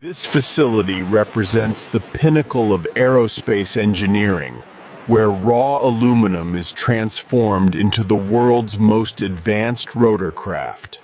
This facility represents the pinnacle of aerospace engineering, where raw aluminum is transformed into the world's most advanced rotorcraft.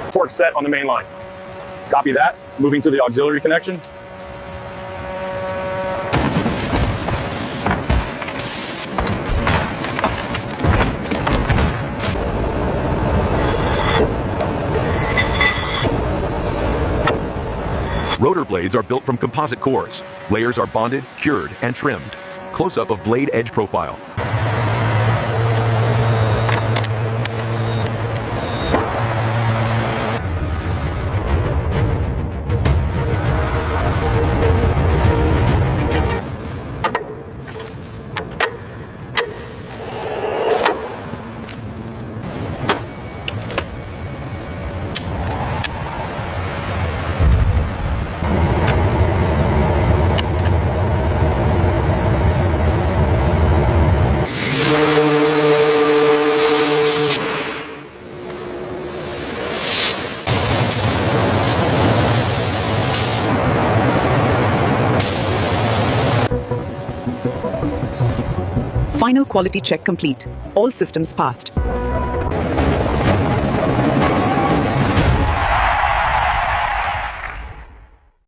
Torque set on the main line. Copy that. Moving to the auxiliary connection. Rotor blades are built from composite cores. Layers are bonded, cured, and trimmed. Close-up of blade edge profile. Final quality check complete. All systems passed.